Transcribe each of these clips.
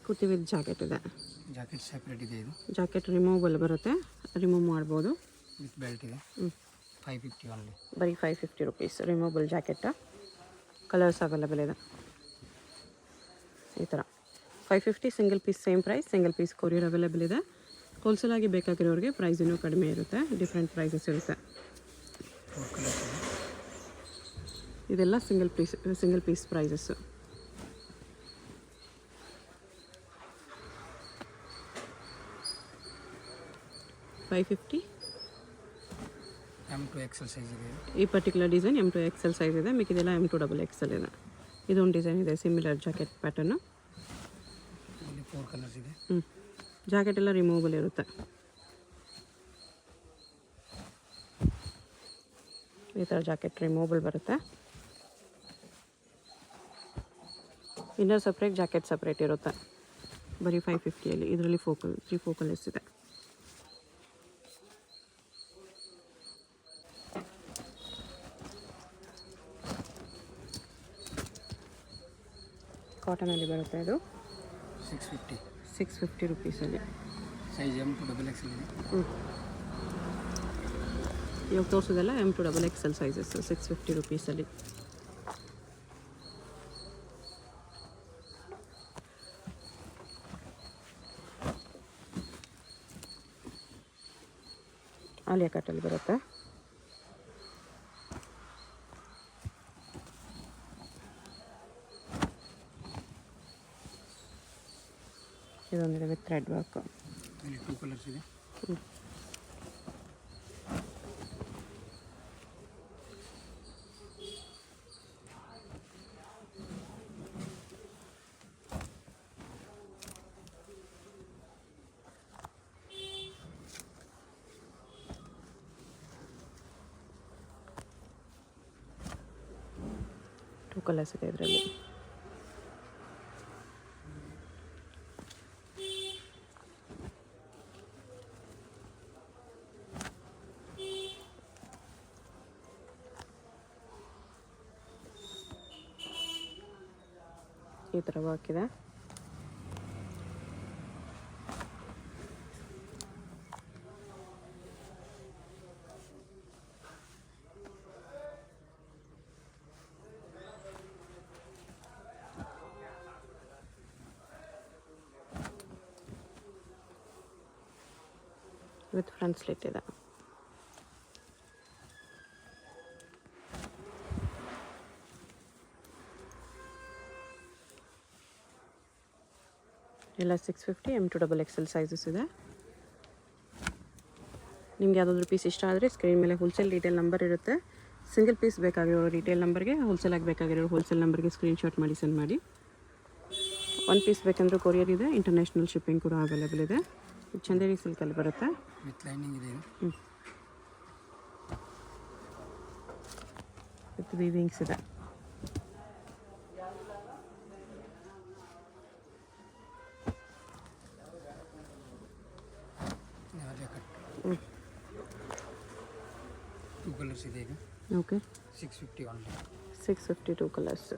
Kurti with jacket ಇದೆ. Jacket separate ಇದೆ. ಇದು ಜಾಕೆಟ್ ರಿಮೂವಬಲ್ ಬರುತ್ತೆ, ರಿಮೂವ್ ಮಾಡ್ಬೋದು. ವಿತ್ ಬೆಲ್ಟ್ ಇದೆ. 550 ಓನ್ಲಿ. ಬರೀ 550 rupees removable jacket. Colours available ಇದೆ ಈ ಥರ. 550 single piece same price, single piece courier available ಇದೆ. ಹೋಲ್ಸೇಲ್ ಆಗಿ ಬೇಕಾಗಿರೋರಿಗೆ ಪ್ರೈಸ್ ಇನ್ನೂ ಕಡಿಮೆ ಇರುತ್ತೆ, ಡಿಫ್ರೆಂಟ್ ಪ್ರೈಸಸ್ ಇರುತ್ತೆ. ಇದೆಲ್ಲ single piece prices. $550. M2 XL size ಇದೆ. ಈ particular design M2 XL size ಇದೆ, ಮಿಕ್ಕಿದೆಲ್ಲ M2 XXL ಇದೆ. ಇದೊಂದು ಡಿಸೈನ್ ಇದೆ, ಸಿಮಿಲರ್ ಜಾಕೆಟ್ ಪ್ಯಾಟರ್ನು. ಇಲ್ಲಿ 4 ಕಲರ್ಸ್ ಇದೆ. ಜಾಕೆಟ್ ಎಲ್ಲ ರಿಮೂವಬಲ್ ಇರುತ್ತೆ. ಈ ಥರ ಜಾಕೆಟ್ ರಿಮೂವಬಲ್ ಬರುತ್ತೆ. ಇನ್ನರ್ ಸಪ್ರೇಟ್, ಜಾಕೆಟ್ ಸಪ್ರೇಟ್ ಇರುತ್ತೆ. ಬರೀ 550ಅಲ್ಲಿ. ಇದರಲ್ಲಿ 3-4 ಕಲರ್ಸ್ ಇದೆ. ಕಾಟನಲ್ಲಿ ಬರುತ್ತೆ. ಇದು 650 ರುಪೀಸಲ್ಲಿ. ಸೈಜ್ M2 XXL ಇದೆ. ಇವಾಗ ತೋರಿಸೋದೆಲ್ಲ M2 XXL ಸೈಜಸ್ 650 ರುಪೀಸಲ್ಲಿ. ಆಲಿಯಾ ಕಟ್ಟಲ್ಲಿ ಬರುತ್ತೆ. ಇದೊಂದಿದೆ ವಿತ್ ಥ್ರೆಡ್ ವರ್ಕ್. ಇಲ್ಲಿ 2 ಕಲರ್ಸ್ ಇದೆ. ಟೂ ಕಲರ್ಸ್ ಇದೆ ಇದರಲ್ಲಿ. ಈ ಥರ ವರ್ಕ್ ಇದೆ. ವಿತ್ ಫ್ರಂಟ್ ಸ್ಲಿಟ್ ಇದೆ. ಎಲ್ಲ 650 M2 XXL ಸೈಜಸ್ ಇದೆ. ನಿಮ್ಗೆ ಯಾವುದಾದ್ರೂ ಪೀಸ್ ಇಷ್ಟ ಆದರೆ ಸ್ಕ್ರೀನ್ ಮೇಲೆ ಹೋಲ್ಸೇಲ್ ಡೀಟೇಲ್ ನಂಬರ್ ಇರುತ್ತೆ. ಸಿಂಗಲ್ ಪೀಸ್ ಬೇಕಾಗಿರೋ ರಿಟೇಲ್ ನಂಬರ್ಗೆ, ಹೋಲ್ಸೇಲ್ ಆಗಿ ಬೇಕಾಗಿರೋ ಹೋಲ್ಸೇಲ್ ನಂಬರ್ಗೆ ಸ್ಕ್ರೀನ್ಶಾಟ್ ಮಾಡಿ ಸೆಂಡ್ ಮಾಡಿ. ಒಂದು ಪೀಸ್ ಬೇಕಂದ್ರೆ ಕೊರಿಯರ್ ಇದೆ, ಇಂಟರ್ನ್ಯಾಷನಲ್ ಶಿಪ್ಪಿಂಗ್ ಕೂಡ ಅವೈಲೇಬಲ್ ಇದೆ. ಚಂದೇರಿ ಸಿಲ್ಕಲ್ಲಿ ಬರುತ್ತೆ. ವಿತ್ ಲೈನಿಂಗ್ ಇದೆ. ವಿತ್ ವೀವಿಂಗ್ಸ್ ಇದೆ. ಟೂ ಕಲರ್ಸ್ ಇದೆ ಈಗ. Okay. 650 only. 652 colours.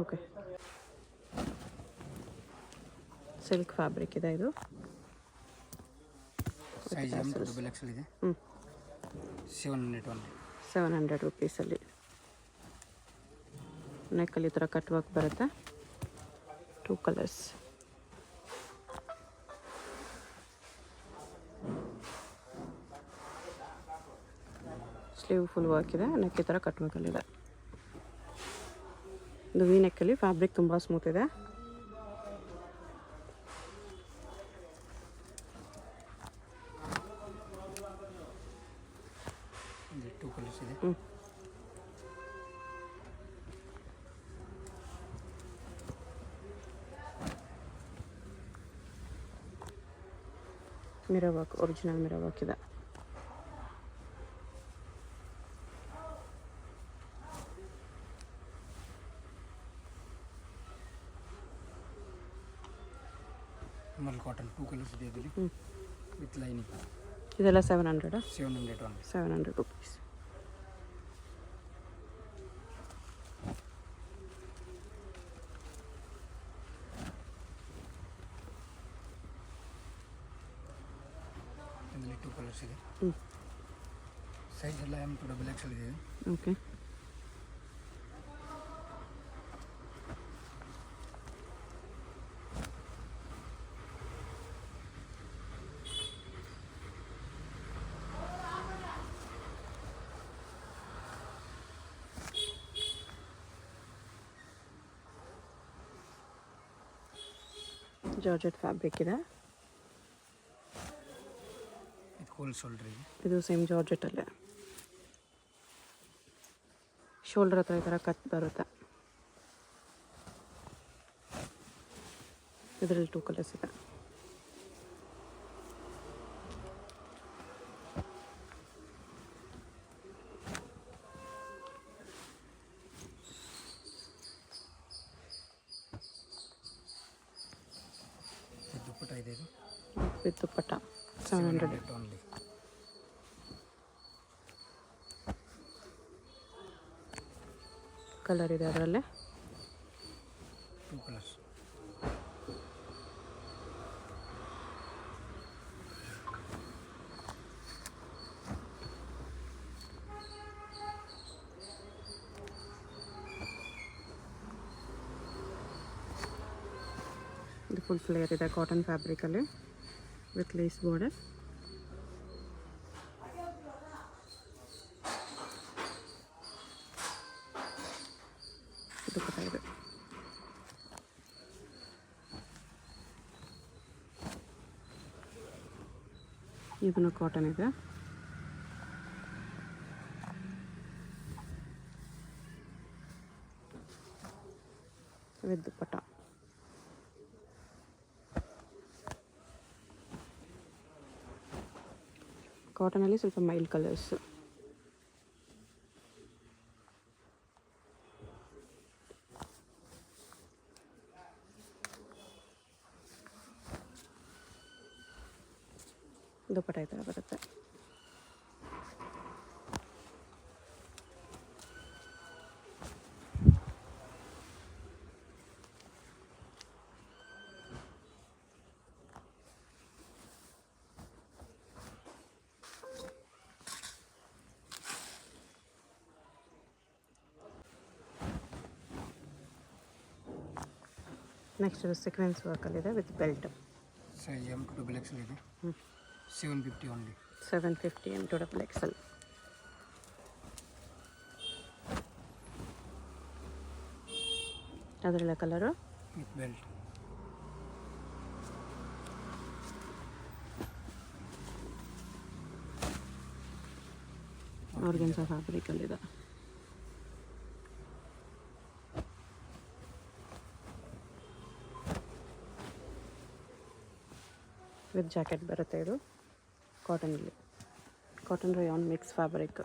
Okay. Silk fabric ಇದೆ ಇದು. ಸೈಜ್ M2 XXL ಇದೆ. 700 ಓನ್ಲಿ. 700 ರುಪೀಸಲ್ಲಿ. ನೆಕ್ಕಲ್ಲಿ ಈ ಥರ ಕಟ್ ವರ್ಕ್ ಬರುತ್ತೆ. 2 ಕಲರ್ಸ್. ಸ್ಲೀವ್ ಫುಲ್ ವರ್ಕ್ ಇದೆ, ನೆಕ್ ಈ ಥರ ಕಟ್ ವರ್ಕಲ್ಲಿದೆ. ಇದು ವಿ ನೆಕ್ಕಲ್ಲಿ ಫ್ಯಾಬ್ರಿಕ್ ತುಂಬ ಸ್ಮೂತ್ ಇದೆ. ಟೂ ಕಲರ್ಸ್ ಇದೆ. Mirror work, original mirror work ಇದೆ. ಮಲ್ ಕಾಟನ್ 2 ಕಲರ್ಸ್ ಇದೆ ಇದರಲ್ಲಿ. With lining. ಇದೆಲ್ಲ 700. 700 ಓನ್ಲಿ. 700 ರುಪೀಸ್. ಕಲರ್ಸ್ ಇದೆ. ಹ್ಞೂ ಸೈಜ್ ಎಲ್ಲ M2XL ಇದೆ. ಓಕೆ. ಜಾರ್ಜೆಟ್ ಫ್ಯಾಬ್ರಿಕ್ ಇದೆ. ಇದು ಹೋಲ್ ಶೋಲ್ಡ್ರ್ ಇದೆ. ಇದು ಸೇಮ್ ಜಾರ್ಜೆಟಲ್ಲೇ ಶೋಲ್ಡರ್ ಹತ್ರ ಈ ಥರ ಕಟ್ ಬರುತ್ತೆ. ಇದರಲ್ಲಿ 2 ಕಲರ್ಸ್ ಇದೆ. ಇದು ದುಪ್ಪಟ್ಟ ಇದೆ. ಇದು ವಿತ್ ದುಪ್ಪಟ್ಟ 700 ಓನ್ಲಿ. ಕಲರ್ ಇದೆ ಅದರಲ್ಲೇ. 2 ಕಲರ್ಸ್. ಇದು ಫುಲ್ ಫ್ಲೇಯರ್ ಇದೆ ಕಾಟನ್ ಫ್ಯಾಬ್ರಿಕಲ್ಲಿ ವಿತ್ ಲೇಸ್ ಬಾರ್ಡರ್. ದುಪ್ಪಟ್ಟ ಇದೆ. ಇದನ್ನು ಕಾಟನ್ ಇದೆ. ವಿತ್ ದುಪ್ಪಟ್ಟ. ಕಾಟನಲ್ಲಿ ಸ್ವಲ್ಪ ಮೈಲ್ಡ್ ಕಲರ್ಸ್. ದುಪ್ಪಟ್ಟ ಈ ಥರ ಬರುತ್ತೆ. ನೆಕ್ಸ್ಟ್ ಇದು ಸೀಕ್ವೆನ್ಸ್ ವರ್ಕಲ್ಲಿದೆ ವಿತ್ ಬೆಲ್ಟ್. ಸೈಜ್ M2XL ಇದೆ. 750 ಓನ್ಲಿ. 750 M2XL. ಅದರಲ್ಲ ಕಲರು ವಿತ್ ಬೆಲ್ಟ್. ಆರ್ಗೆನ್ಸಾ ಫ್ಯಾಬ್ರಿಕಲ್ಲಿದೆ. ವಿತ್ ಜಾಕೆಟ್ ಬರುತ್ತೆ. ಇದು ಕಾಟನಲ್ಲಿ cotton rayon mix fabric.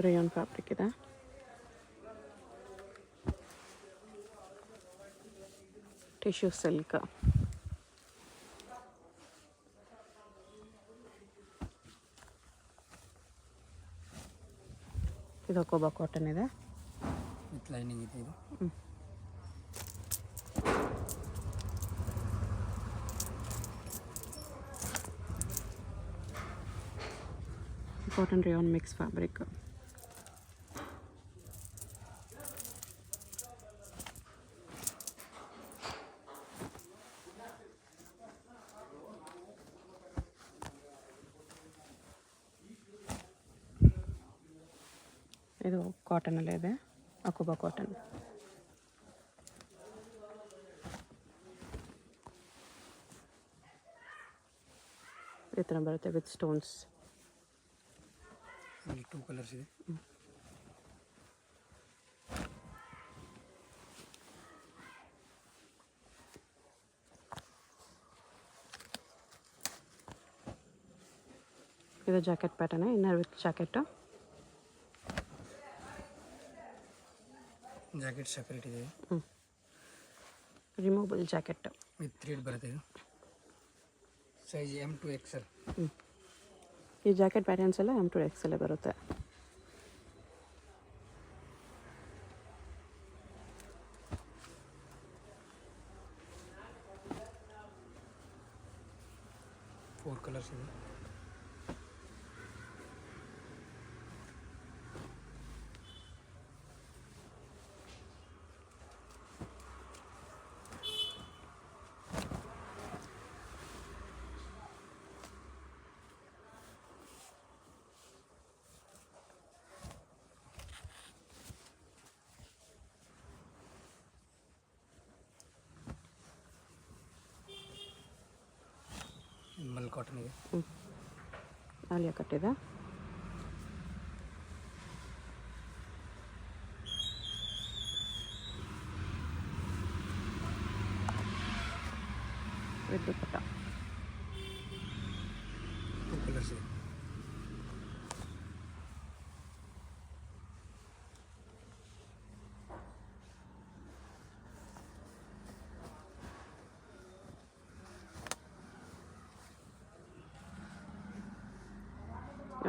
Rayon fabric ಇದೆ. Tissue silk. ಇದು ಕೋಬಾ ಕಾಟನ್ ಇದೆ. ವಿತ್ ಲೈನಿಂಗ್ ಇದೆ. ಇದು ಕಾಟನ್ ರೇಯಾನ್ ಮಿಕ್ಸ್ ಫ್ಯಾಬ್ರಿಕ್. ಇದು ಕಾಟನಲ್ಲೇ ಇದೆ. ಅಕೋಬಾ ಕಾಟನ್. ಈ ಥರ ಬರುತ್ತೆ ವಿತ್ ಸ್ಟೋನ್ಸ್. ಇಲ್ಲಿ 2 ಕಲರ್ಸ್ ಇದೆ. ಇದು jacket pattern. Inner with jacket. Jacket separate ಇದೆ. ರಿಮೂವಬಲ್ ಜಾಕೆಟ್ ವಿತ್ ಥ್ರೆಡ್ ಬರುತ್ತೆ. ಇದು ಸೈಜ್ M2XL. ಈ ಜಾಕೆಟ್ ಪ್ಯಾಟರ್ನ್ಸ್ ಎಲ್ಲ M2XL ಬರುತ್ತೆ. 4 ಕಲರ್ಸ್ ಇದೆ. ಮಲ್ ಕಾಟನ್ ಇದೆ. ಆಲಿಯಾ ಕಟ್ಟಿದೆ. ವಿತ್ ದುಪ್ಪಟ್ಟ. 2 ಕಲರ್ಸ್ ಇದೆ.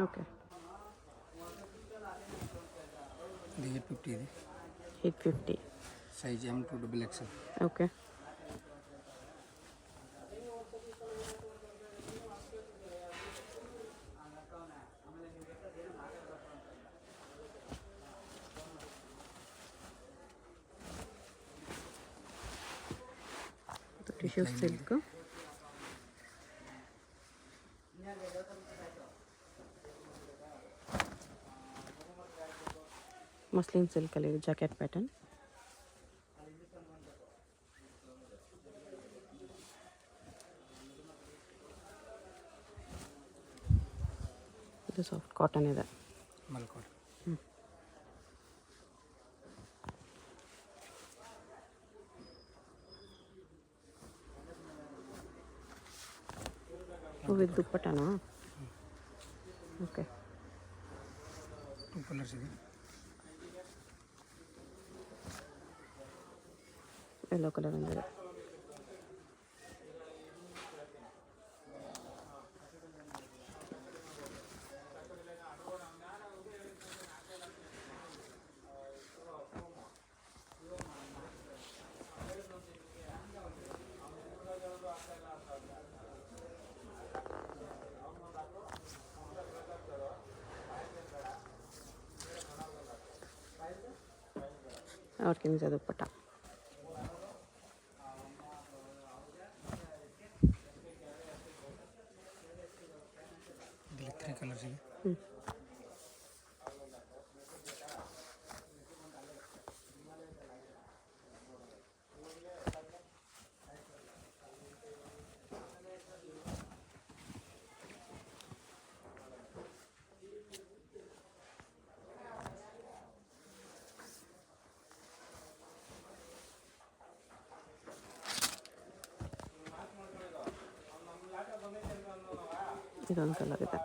ಓಕೆ. ಇದು 850 ಇದೆ. 850. Size M to XXL. Okay. Tissue silk. Muslin ಸಿಲ್ಕಲ್ಲಿ ಜಾಕೆಟ್ ಪ್ಯಾಟರ್ನ್. ಇದು ಸಾಫ್ಟ್ ಕಾಟನ್ ಇದೆ. ಮಲ್ ಕಾಟನ್. ವಿತ್ ದುಪ್ಪಟ್ಟನಾ? ಓಕೆ. 2 ಕಲರ್ಸ್ ಇದೆ. ಯೆಲ್ಲೋ ಕಲರ್ ಒಂದಿದೆ. ಆರ್ಗೆನ್ಜಾ ದುಪ್ಪಟ್ಟ. ಇದರಲ್ಲಿ 3 ಕಲರ್ಸ್ ಇದೆ. ಇದೊಂದು ಕಲರ್ ಇದೆ.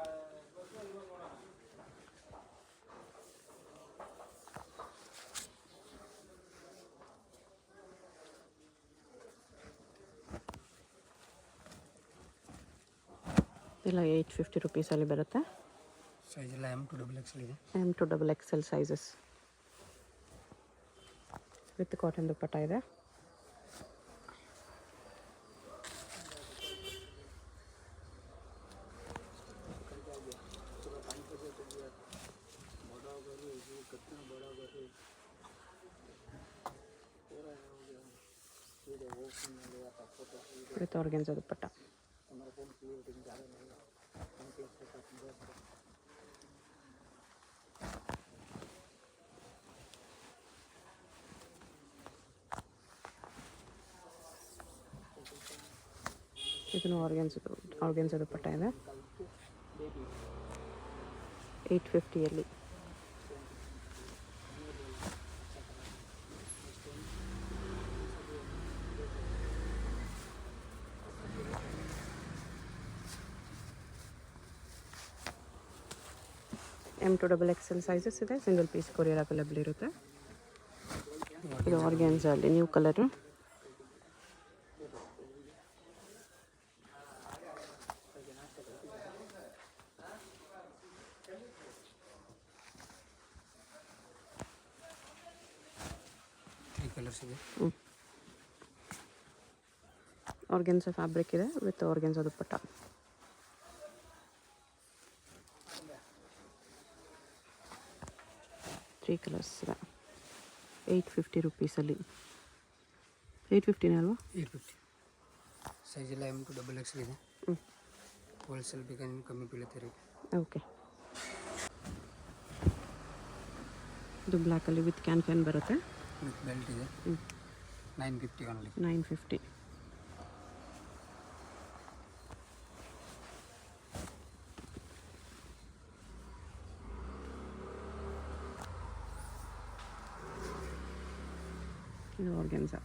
ಇಲ್ಲ 850 ರುಪೀಸಲ್ಲಿ ಬರುತ್ತೆ. ಸೈಜ್ ಎಲ್ಲ M to XXL ಇದೆ. M to XXL sizes with cotton dupatta ಇದೆ. With organza dupatta. ಇದನ್ನು ಆರ್ಗೆನ್ಜಾ ದುಪ್ಪಟ್ಟ ಇದೆ. 850ಯಲ್ಲಿ. M to XXL ಸೈಜಸ್ ಇದೆ. ಸಿಂಗಲ್ ಪೀಸ್ ಕೊರಿಯರ್ ಅವೈಲೇಬಲ್ ಇರುತ್ತೆ. ಇದು ಆರ್ಗೆನ್ಜಾ ಅಲ್ಲಿ ನ್ಯೂ ಕಲರು. ಕಲರ್ಸ್ ಇದೆ. ಆರ್ಗೆನ್ಜಾ ಫ್ಯಾಬ್ರಿಕ್ ಇದೆ ವಿತ್ ಆರ್ಗೆನ್ಜಾ ದುಪ್ಪಟ್ಟ. 3 ಕಲರ್ಸ್ ಇದೆ 850 ರುಪೀಸಲ್ಲಿ. 850 ಅಲ್ವಾ? 850. ಸೈಜ್ ಎಲ್ಲ M to XXL ಇದೆ. ಹೋಲ್ಸೇಲ್ ಬೇಕಾದ್ರೆ ಕಮ್ಮಿ ಬೀಳುತ್ತೆ ರೇಟ್. ಓಕೆ. ಇದು ಬ್ಲ್ಯಾಕಲ್ಲಿ ವಿತ್ ಕ್ಯಾನ್ ಬರುತ್ತೆ. ವಿತ್ ಬೆಲ್ಟ್ ಇದೆ. 950 ಓನ್ಲಿ. 950. ಇದು ಆರ್ಗೆನ್ಸಾ.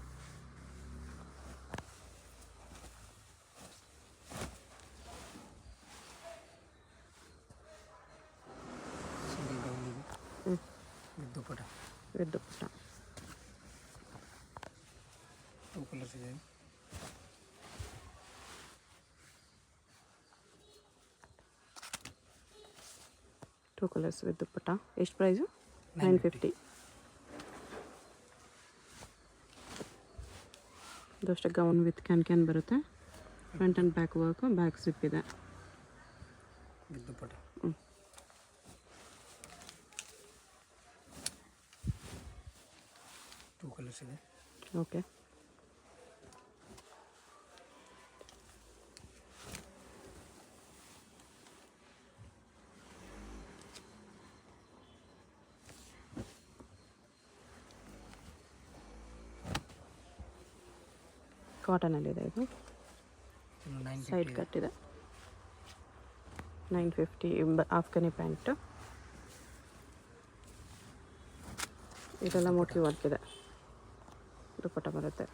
ಸಿಂಗಲ್ ಡೌನ್ ಇದೆ. With dupatta. With dupatta. 2 colours ಇದೆ. Two colours with dupatta. ಎಷ್ಟು ಪ್ರೈಸು? 950. ಇದು ಅಷ್ಟೇ ಗೌನ್ ವಿತ್ ಕ್ಯಾನ್ ಬರುತ್ತೆ. Front and back work, back zip ಇದೆ. ವಿತ್ ದುಪ್ಪಟ್ಟ. 2 ಕಲರ್ಸ್ ಇದೆ. ಓಕೆ. ಕಾಟನಲ್ಲಿದೆ ಇದು. 950 ಸೈಡ್ ಕಟ್ ಇದೆ. 950. ಆಫ್ಘನಿ ಪ್ಯಾಂಟು. ಇದೆಲ್ಲ ಮೋಟಿವ್ ವರ್ಕ್ ಇದೆ. ದುಪ್ಪಟ್ಟ ಬರುತ್ತೆ.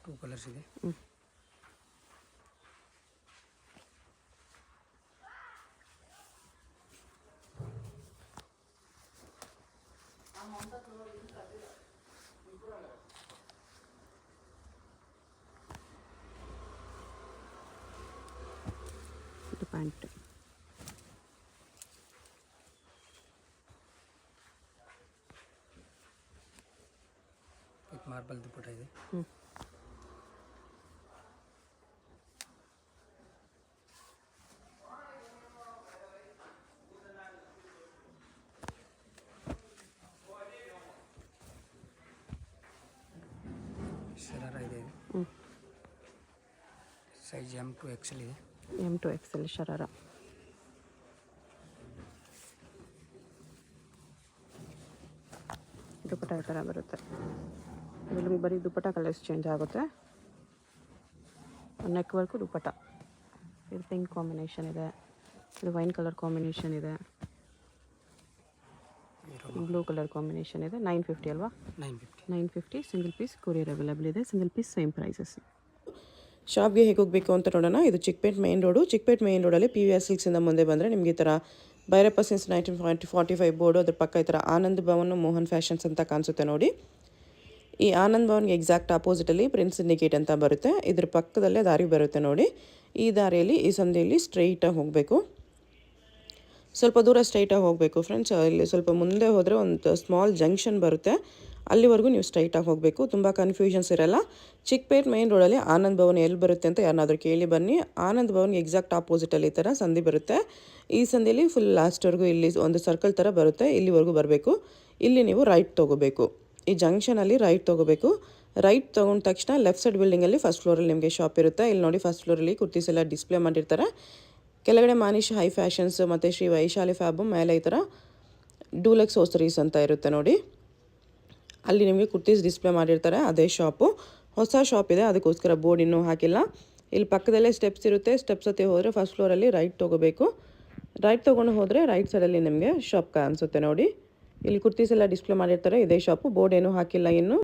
2 ಕಲರ್ಸ್ ಇದೆ. ಇದು ಪ್ಯಾಂಟ್. ವಿತ್ ಮಾರ್ಬಲ್ ದುಪ್ಪಟ್ಟ ಇದೆ. ಶರಾರ ಇದೆ. ಸೈಜ್ M to XL ಇದೆ. M to XL sharara. Dupatta ಈ ಥರ ಬರುತ್ತೆ. ಇದು ನಿಮ್ಗೆ ಬರೀ ದುಪ್ಪಟ್ಟ ಕಲರ್ಸ್ ಚೇಂಜ್ ಆಗುತ್ತೆ. Neck work dupatta. ಇದು ಪಿಂಕ್ ಕಾಂಬಿನೇಷನ್ ಇದೆ. ಇದು ವೈನ್ ಕಲರ್ ಕಾಂಬಿನೇಷನ್ ಇದೆ. ಬ್ಲೂ ಕಲರ್ ಕಾಂಬಿನೇಷನ್ ಇದೆ. 950 ಅಲ್ವಾ? 950. ಸಿಂಗಲ್ ಪೀಸ್ ಕೊರಿಯರ್ ಅವೈಲೇಬಲ್ ಇದೆ. Single piece same prices. ಶಾಪ್ಗೆ ಹೇಗೆ ಹೋಗಬೇಕು ಅಂತ ನೋಡೋಣ. ಇದು Chickpet main road. Chickpet main ರೋಡಲ್ಲಿ PVR ಸಿಲ್ಕ್ಸಿಂದ ಮುಂದೆ ಬಂದರೆ ನಿಮಗೆ ಈ ಥರ ಭೈರಪ್ಪ ಸಿನ್ಸ್ 1945 ಬೋರ್ಡು, ಅದ್ರ ಪಕ್ಕ ಈ ಥರ ಆನಂದ್ ಭವನ್ ಮೋಹನ್ ಫ್ಯಾಷನ್ಸ್ ಅಂತ ಕಾಣಿಸುತ್ತೆ ನೋಡಿ. ಈ ಆನಂದ್ ಭವನ್ಗೆ ಎಕ್ಸಾಕ್ಟ್ ಆಪೋಸಿಟಲ್ಲಿ ಪ್ರಿನ್ಸ್ ಇಂಡಿಕೇಟ್ ಅಂತ ಬರುತ್ತೆ. ಇದ್ರ ಪಕ್ಕದಲ್ಲೇ ದಾರಿ ಬರುತ್ತೆ ನೋಡಿ. ಈ ದಾರಿಯಲ್ಲಿ ಈ ಸಂಧಿಯಲ್ಲಿ ಸ್ಟ್ರೈಟಾಗಿ ಹೋಗಬೇಕು. ಸ್ವಲ್ಪ ದೂರ ಸ್ಟ್ರೈಟಾಗಿ ಹೋಗಬೇಕು ಫ್ರೆಂಡ್ಸ್. ಇಲ್ಲಿ ಸ್ವಲ್ಪ ಮುಂದೆ ಹೋದರೆ ಒಂದು ಸ್ಮಾಲ್ ಜಂಕ್ಷನ್ ಬರುತ್ತೆ. ಅಲ್ಲಿವರೆಗೂ ನೀವು ಸ್ಟ್ರೈಟಾಗಿ ಹೋಗಬೇಕು. ತುಂಬ ಕನ್ಫ್ಯೂಷನ್ಸ್ ಇರಲ್ಲ. ಚಿಕ್ಕಪೇಟ್ ಮೇನ್ ರೋಡಲ್ಲಿ ಆನಂದ್ ಭವನ್ ಎಲ್ಲಿ ಬರುತ್ತೆ ಅಂತ ಯಾರನ್ನಾದ್ರೂ ಕೇಳಿ ಬನ್ನಿ. ಆನಂದ್ ಭವನ್ಗೆ ಎಕ್ಸಾಕ್ಟ್ ಆಪೋಸಿಟಲ್ಲಿ ಈ ಥರ ಸಂಧಿ ಬರುತ್ತೆ. ಈ ಸಂಧಿಯಲ್ಲಿ ಫುಲ್ ಲಾಸ್ಟ್ವರೆಗೂ ಇಲ್ಲಿ ಒಂದು ಸರ್ಕಲ್ ಥರ ಬರುತ್ತೆ. ಇಲ್ಲಿವರೆಗೂ ಬರಬೇಕು. ಇಲ್ಲಿ ನೀವು ರೈಟ್ ತೊಗೋಬೇಕು. ಈ ಜಂಕ್ಷನಲ್ಲಿ ರೈಟ್ ತೊಗೋಬೇಕು. ರೈಟ್ ತೊಗೊಂಡ ತಕ್ಷಣ ಲೆಫ್ಟ್ ಸೈಡ್ ಬಿಲ್ಡಿಂಗಲ್ಲಿ ಫಸ್ಟ್ ಫ್ಲೋರಲ್ಲಿ ನಿಮಗೆ ಶಾಪ್ ಇರುತ್ತೆ. ಇಲ್ಲಿ ನೋಡಿ ಫಸ್ಟ್ ಫ್ಲೋರಲ್ಲಿ ಕುರ್ತೀಸ್ ಎಲ್ಲ ಡಿಸ್ಪ್ಲೇ ಮಾಡಿರ್ತಾರೆ. ಕೆಳಗಡೆ ಮಾನಿಶ್ ಹೈ ಫ್ಯಾಷನ್ಸ್ ಮತ್ತು ಶ್ರೀ ವೈಶಾಲಿ ಫ್ಯಾಬು, ಮೇಲೆ ಈ ಥರ ಡೂಲೆಕ್ಸ್ ಹೋಸ್ಟರೀಸ್ ಅಂತ ಇರುತ್ತೆ ನೋಡಿ. ಅಲ್ಲಿ ನಿಮಗೆ ಕುರ್ತೀಸ್ ಡಿಸ್ಪ್ಲೇ ಮಾಡಿರ್ತಾರೆ. ಅದೇ ಶಾಪು. ಹೊಸ ಶಾಪ್ ಇದೆ, ಅದಕ್ಕೋಸ್ಕರ ಬೋರ್ಡ್ ಇನ್ನೂ ಹಾಕಿಲ್ಲ. ಇಲ್ಲಿ ಪಕ್ಕದಲ್ಲೇ ಸ್ಟೆಪ್ಸ್ ಇರುತ್ತೆ. ಸ್ಟೆಪ್ಸ್ ಹತ್ತಿ ಹೋದರೆ ಫಸ್ಟ್ ಫ್ಲೋರಲ್ಲಿ ರೈಟ್ ತೊಗೋಬೇಕು. ರೈಟ್ ತೊಗೊಂಡು ಹೋದರೆ ರೈಟ್ ಸೈಡಲ್ಲಿ ನಿಮಗೆ ಶಾಪ್ ಕಾಣಿಸುತ್ತೆ ನೋಡಿ. ಇಲ್ಲಿ ಕುರ್ತೀಸ್ ಎಲ್ಲ ಡಿಸ್ಪ್ಲೇ ಮಾಡಿರ್ತಾರೆ. ಇದೇ ಶಾಪು. ಬೋರ್ಡ್ ಏನೂ ಹಾಕಿಲ್ಲ ಇನ್ನು.